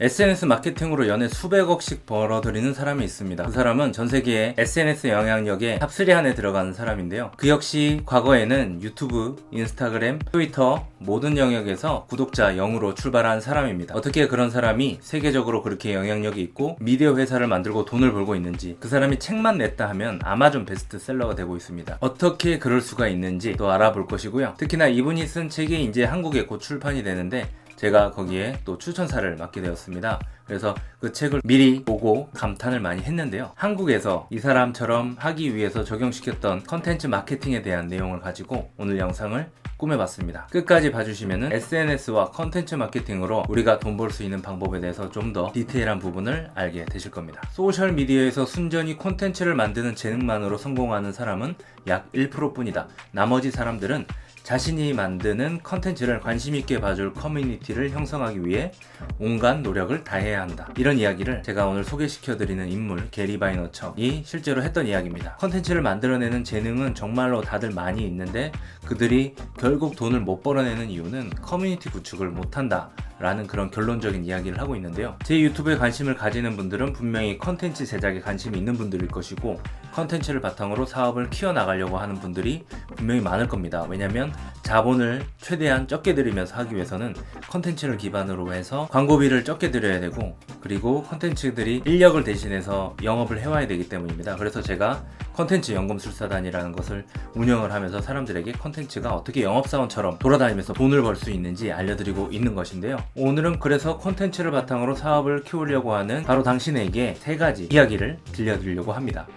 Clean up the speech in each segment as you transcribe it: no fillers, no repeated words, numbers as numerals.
SNS 마케팅으로 연애 수백억씩 벌어들이는 사람이 있습니다. 그 사람은 전 세계의 SNS 영향력의 탑3 안에 들어가는 사람인데요. 그 역시 과거에는 유튜브, 인스타그램, 트위터 모든 영역에서 구독자 0으로 출발한 사람입니다. 어떻게 그런 사람이 세계적으로 그렇게 영향력이 있고 미디어 회사를 만들고 돈을 벌고 있는지, 그 사람이 책만 냈다 하면 아마존 베스트셀러가 되고 있습니다. 어떻게 그럴 수가 있는지 또 알아볼 것이고요. 특히나 이분이 쓴 책이 이제 한국에 곧 출판이 되는데 제가 거기에 또 추천사를 맡게 되었습니다. 그래서 그 책을 미리 보고 감탄을 많이 했는데요. 한국에서 이 사람처럼 하기 위해서 적용시켰던 컨텐츠 마케팅에 대한 내용을 가지고 오늘 영상을 꾸며봤습니다. 끝까지 봐주시면 SNS와 컨텐츠 마케팅으로 우리가 돈 벌 수 있는 방법에 대해서 좀 더 디테일한 부분을 알게 되실 겁니다. 소셜미디어에서 순전히 콘텐츠를 만드는 재능만으로 성공하는 사람은 약 1% 뿐이다. 나머지 사람들은 자신이 만드는 컨텐츠를 관심있게 봐줄 커뮤니티를 형성하기 위해 온갖 노력을 다해야 한다. 이런 이야기를 제가 오늘 소개시켜드리는 인물 게리 바이너척이 실제로 했던 이야기입니다. 컨텐츠를 만들어내는 재능은 정말로 다들 많이 있는데 그들이 결국 돈을 못 벌어내는 이유는 커뮤니티 구축을 못한다 라는 그런 결론적인 이야기를 하고 있는데요. 제 유튜브에 관심을 가지는 분들은 분명히 컨텐츠 제작에 관심이 있는 분들일 것이고 컨텐츠를 바탕으로 사업을 키워나가려고 하는 분들이 분명히 많을 겁니다. 왜냐면 자본을 최대한 적게 들이면서 하기 위해서는 컨텐츠를 기반으로 해서 광고비를 적게 들여야 되고, 그리고 컨텐츠들이 인력을 대신해서 영업을 해와야 되기 때문입니다. 그래서 제가 컨텐츠 연금술사단이라는 것을 운영을 하면서 사람들에게 컨텐츠가 어떻게 영업사원처럼 돌아다니면서 돈을 벌 수 있는지 알려드리고 있는 것인데요. 오늘은 그래서 컨텐츠를 바탕으로 사업을 키우려고 하는 바로 당신에게 3가지 이야기를 들려드리려고 합니다.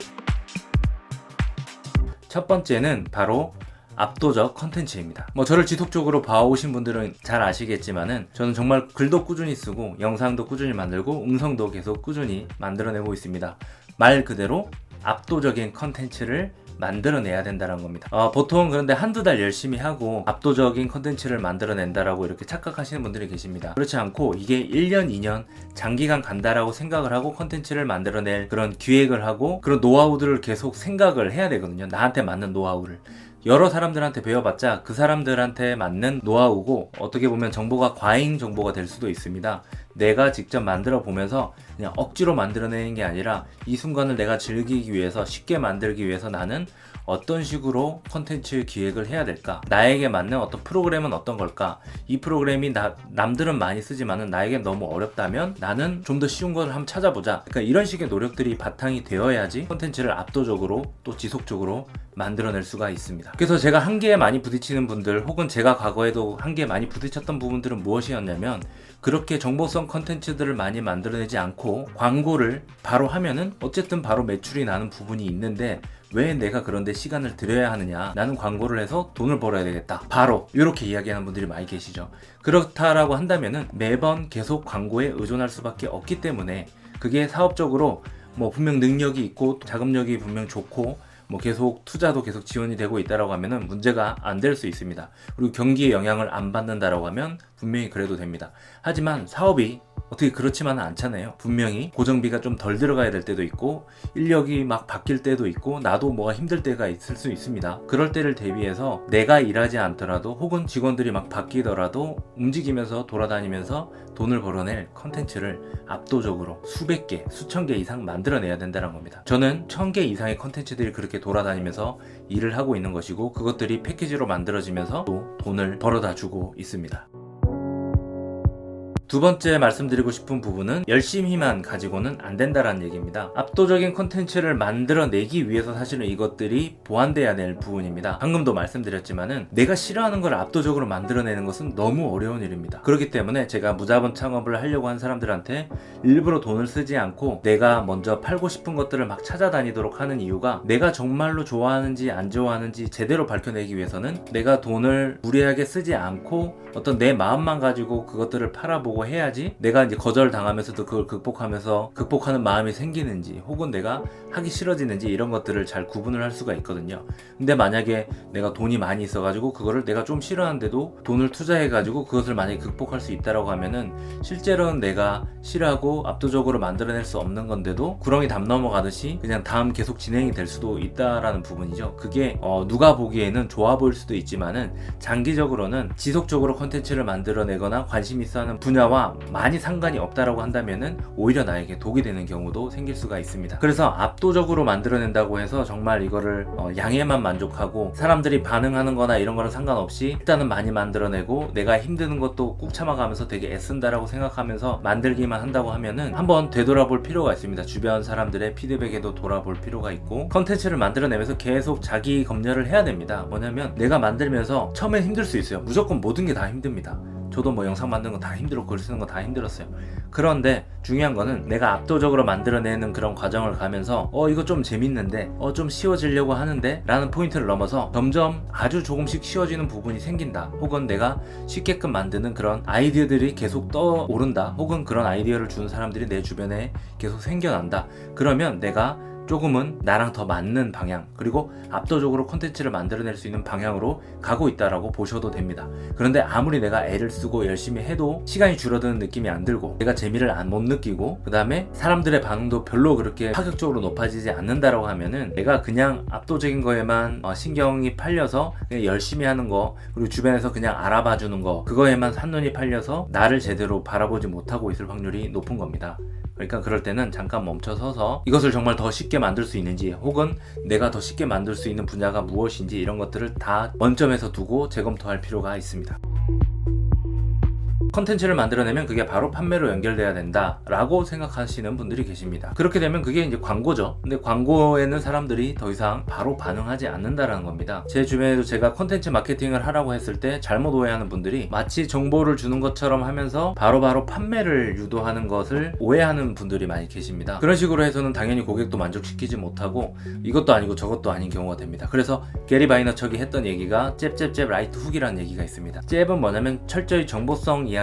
첫 번째는 바로 압도적 컨텐츠입니다. 저를 지속적으로 봐오신 분들은 잘 아시겠지만은 저는 정말 글도 꾸준히 쓰고 영상도 꾸준히 만들고 음성도 계속 꾸준히 만들어내고 있습니다. 말 그대로 압도적인 컨텐츠를 만들어내야 된다는 겁니다. 보통 그런데 한두 달 열심히 하고 압도적인 컨텐츠를 만들어낸다라고 이렇게 착각하시는 분들이 계십니다. 그렇지 않고 이게 1년, 2년 장기간 간다라고 생각을 하고 컨텐츠를 만들어낼 그런 기획을 하고 그런 노하우들을 계속 생각을 해야 되거든요. 나한테 맞는 노하우를. 여러 사람들한테 배워봤자 그 사람들한테 맞는 노하우고 어떻게 보면 정보가 과잉 정보가 될 수도 있습니다. 내가 직접 만들어 보면서 그냥 억지로 만들어내는 게 아니라 이 순간을 내가 즐기기 위해서, 쉽게 만들기 위해서 나는 어떤 식으로 컨텐츠 기획을 해야 될까? 나에게 맞는 어떤 프로그램은 어떤 걸까? 이 프로그램이 남들은 많이 쓰지만은 나에게 너무 어렵다면 나는 좀 더 쉬운 걸 한번 찾아보자. 그러니까 이런 식의 노력들이 바탕이 되어야지 컨텐츠를 압도적으로 또 지속적으로 만들어낼 수가 있습니다. 그래서 제가 한계에 많이 부딪히는 분들, 혹은 제가 과거에도 한계에 많이 부딪혔던 부분들은 무엇이었냐면, 그렇게 정보성 컨텐츠들을 많이 만들어내지 않고 광고를 바로 하면은 어쨌든 바로 매출이 나는 부분이 있는데 왜 내가 그런데 시간을 들여야 하느냐, 나는 광고를 해서 돈을 벌어야 되겠다, 바로 이렇게 이야기하는 분들이 많이 계시죠. 그렇다라고 한다면은 매번 계속 광고에 의존할 수밖에 없기 때문에, 그게 사업적으로 분명 능력이 있고 자금력이 분명 좋고 계속 투자도 계속 지원이 되고 있다라고 하면은 문제가 안 될 수 있습니다. 그리고 경기에 영향을 안 받는다라고 하면 분명히 그래도 됩니다. 하지만 사업이 어떻게 그렇지만은 않잖아요. 분명히 고정비가 좀 덜 들어가야 될 때도 있고 인력이 막 바뀔 때도 있고 나도 뭐가 힘들 때가 있을 수 있습니다. 그럴 때를 대비해서 내가 일하지 않더라도 혹은 직원들이 막 바뀌더라도 움직이면서 돌아다니면서 돈을 벌어낼 컨텐츠를 압도적으로 수백 개, 수천 개 이상 만들어내야 된다는 겁니다. 저는 1000개 이상의 컨텐츠들이 그렇게 돌아다니면서 일을 하고 있는 것이고, 그것들이 패키지로 만들어지면서 또 돈을 벌어다 주고 있습니다. 두 번째 말씀드리고 싶은 부분은 열심히만 가지고는 안 된다라는 얘기입니다. 압도적인 콘텐츠를 만들어내기 위해서 사실은 이것들이 보완돼야 될 부분입니다. 방금도 말씀드렸지만은 내가 싫어하는 걸 압도적으로 만들어내는 것은 너무 어려운 일입니다. 그렇기 때문에 제가 무자본 창업을 하려고 한 사람들한테 일부러 돈을 쓰지 않고 내가 먼저 팔고 싶은 것들을 막 찾아다니도록 하는 이유가, 내가 정말로 좋아하는지 안 좋아하는지 제대로 밝혀내기 위해서는 내가 돈을 무리하게 쓰지 않고 어떤 내 마음만 가지고 그것들을 팔아보고 해야지 내가 이제 거절당하면서도 그걸 극복하는 마음이 생기는지, 혹은 내가 하기 싫어지는지, 이런 것들을 잘 구분을 할 수가 있거든요. 근데 만약에 내가 돈이 많이 있어가지고 그거를 내가 좀 싫어하는데도 돈을 투자해가지고 그것을 만약에 극복할 수 있다라고 하면은 실제로는 내가 싫어하고 압도적으로 만들어낼 수 없는 건데도 구렁이 담 넘어가듯이 그냥 다음 계속 진행이 될 수도 있다라는 부분이죠. 그게 누가 보기에는 좋아 보일 수도 있지만은 장기적으로는 지속적으로 컨텐츠를 만들어내거나 관심 있어 하는 분야와 나와 많이 상관이 없다라고 한다면은 오히려 나에게 독이 되는 경우도 생길 수가 있습니다. 그래서 압도적으로 만들어낸다고 해서 정말 이거를 양에만 만족하고 사람들이 반응하는 거나 이런 거는 상관없이 일단은 많이 만들어내고 내가 힘드는 것도 꾹 참아가면서 되게 애쓴다라고 생각하면서 만들기만 한다고 하면은 한번 되돌아볼 필요가 있습니다. 주변 사람들의 피드백에도 돌아볼 필요가 있고, 컨텐츠를 만들어내면서 계속 자기 검열을 해야 됩니다. 뭐냐면 내가 만들면서 처음엔 힘들 수 있어요. 무조건 모든 게 다 힘듭니다. 저도 뭐 영상 만드는 거 다 힘들었고 글 쓰는 거 다 힘들었어요. 그런데 중요한 거는 내가 압도적으로 만들어내는 그런 과정을 가면서 이거 좀 재밌는데 좀 쉬워지려고 하는데 라는 포인트를 넘어서 점점 아주 조금씩 쉬워지는 부분이 생긴다, 혹은 내가 쉽게끔 만드는 그런 아이디어들이 계속 떠오른다, 혹은 그런 아이디어를 주는 사람들이 내 주변에 계속 생겨난다. 그러면 내가 조금은 나랑 더 맞는 방향, 그리고 압도적으로 콘텐츠를 만들어낼 수 있는 방향으로 가고 있다라고 보셔도 됩니다. 그런데 아무리 내가 애를 쓰고 열심히 해도 시간이 줄어드는 느낌이 안 들고, 내가 재미를 못 느끼고, 그 다음에 사람들의 반응도 별로 그렇게 파격적으로 높아지지 않는다라고 하면은 내가 그냥 압도적인 거에만 신경이 팔려서 그냥 열심히 하는 거, 그리고 주변에서 그냥 알아봐 주는 거, 그거에만 한눈이 팔려서 나를 제대로 바라보지 못하고 있을 확률이 높은 겁니다. 그러니까 그럴 때는 잠깐 멈춰서서 이것을 정말 더 쉽게 만들 수 있는지, 혹은 내가 더 쉽게 만들 수 있는 분야가 무엇인지, 이런 것들을 다 원점에서 두고 재검토할 필요가 있습니다. 컨텐츠를 만들어내면 그게 바로 판매로 연결돼야 된다 라고 생각하시는 분들이 계십니다. 그렇게 되면 그게 이제 광고죠. 근데 광고에는 사람들이 더 이상 바로 반응하지 않는다라는 겁니다. 제 주변에도 제가 컨텐츠 마케팅을 하라고 했을 때 잘못 오해하는 분들이 마치 정보를 주는 것처럼 하면서 바로바로 판매를 유도하는 것을 오해하는 분들이 많이 계십니다. 그런 식으로 해서는 당연히 고객도 만족시키지 못하고 이것도 아니고 저것도 아닌 경우가 됩니다. 그래서 게리 바이너척이 했던 얘기가 잽잽잽 라이트 훅이라는 얘기가 있습니다. 잽은 뭐냐면 철저히 정보성 이야기를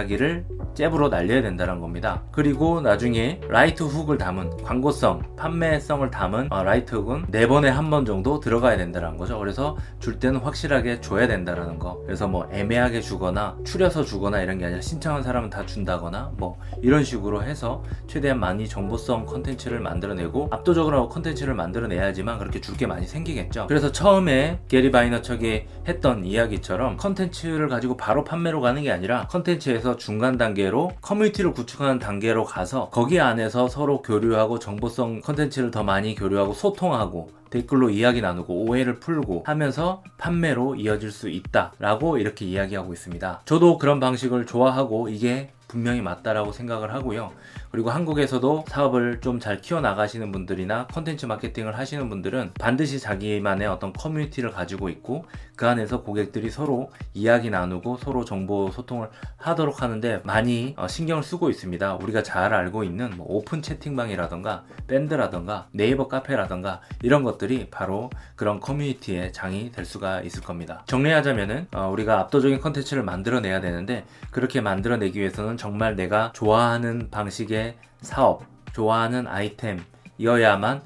잽으로 날려야 된다는 겁니다. 그리고 나중에 라이트 훅을 담은, 광고성, 판매성을 담은 라이트 훅은 4번에 한 번 정도 들어가야 된다는 거죠. 그래서 줄 때는 확실하게 줘야 된다는 거. 그래서 뭐 애매하게 주거나 추려서 주거나 이런 게 아니라 신청한 사람은 다 준다거나 뭐 이런 식으로 해서 최대한 많이 정보성 컨텐츠를 만들어내고, 압도적으로 컨텐츠를 만들어내야지만 그렇게 줄 게 많이 생기겠죠. 그래서 처음에 게리 바이너척이 했던 이야기처럼 컨텐츠를 가지고 바로 판매로 가는 게 아니라 컨텐츠에서 중간 단계로 커뮤니티를 구축하는 단계로 가서 거기 안에서 서로 교류하고 정보성 컨텐츠를 더 많이 교류하고 소통하고 댓글로 이야기 나누고 오해를 풀고 하면서 판매로 이어질 수 있다라고 이렇게 이야기하고 있습니다. 저도 그런 방식을 좋아하고 이게 분명히 맞다라고 생각을 하고요. 그리고 한국에서도 사업을 좀 잘 키워나가시는 분들이나 컨텐츠 마케팅을 하시는 분들은 반드시 자기만의 어떤 커뮤니티를 가지고 있고 그 안에서 고객들이 서로 이야기 나누고 서로 정보 소통을 하도록 하는데 많이 신경을 쓰고 있습니다. 우리가 잘 알고 있는 뭐 오픈 채팅방이라던가 밴드라던가 네이버 카페라던가 이런 것들이 바로 그런 커뮤니티의 장이 될 수가 있을 겁니다. 정리하자면은 우리가 압도적인 컨텐츠를 만들어내야 되는데, 그렇게 만들어내기 위해서는 정말 내가 좋아하는 방식의 사업, 좋아하는 아이템이어야만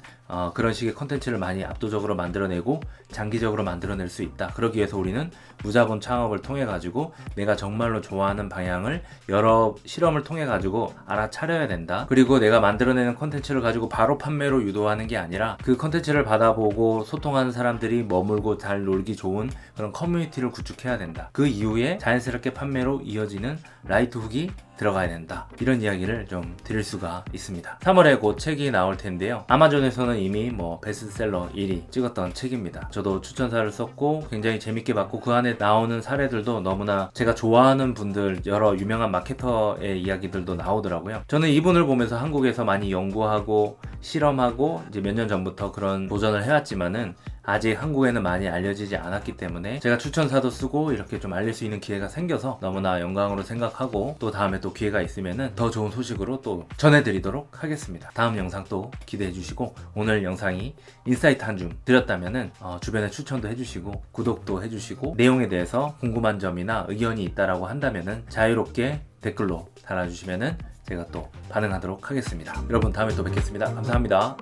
그런 식의 컨텐츠를 많이 압도적으로 만들어내고 장기적으로 만들어낼 수 있다. 그러기 위해서 우리는 무자본 창업을 통해 가지고 내가 정말로 좋아하는 방향을 여러 실험을 통해 가지고 알아차려야 된다. 그리고 내가 만들어내는 컨텐츠를 가지고 바로 판매로 유도하는 게 아니라 그 컨텐츠를 받아보고 소통하는 사람들이 머물고 잘 놀기 좋은 그런 커뮤니티를 구축해야 된다. 그 이후에 자연스럽게 판매로 이어지는 라이트 훅이 들어가야 된다. 이런 이야기를 좀 드릴 수가 있습니다. 3월에 곧 책이 나올 텐데요. 아마존에서는 이미 뭐 베스트셀러 1위 찍었던 책입니다. 저도 추천사를 썼고 굉장히 재밌게 봤고, 그 안에 나오는 사례들도 너무나 제가 좋아하는 분들, 여러 유명한 마케터의 이야기들도 나오더라고요. 저는 이분을 보면서 한국에서 많이 연구하고 실험하고 이제 몇 년 전부터 그런 도전을 해왔지만은 아직 한국에는 많이 알려지지 않았기 때문에 제가 추천사도 쓰고 이렇게 좀 알릴 수 있는 기회가 생겨서 너무나 영광으로 생각하고, 또 다음에 또 기회가 있으면은 더 좋은 소식으로 또 전해드리도록 하겠습니다. 다음 영상 또 기대해 주시고, 오늘 영상이 인사이트 한 줌 드렸다면은 주변에 추천도 해주시고 구독도 해주시고, 내용에 대해서 궁금한 점이나 의견이 있다라고 한다면은 자유롭게 댓글로 달아주시면은 제가 또 반응하도록 하겠습니다. 여러분 다음에 또 뵙겠습니다. 감사합니다.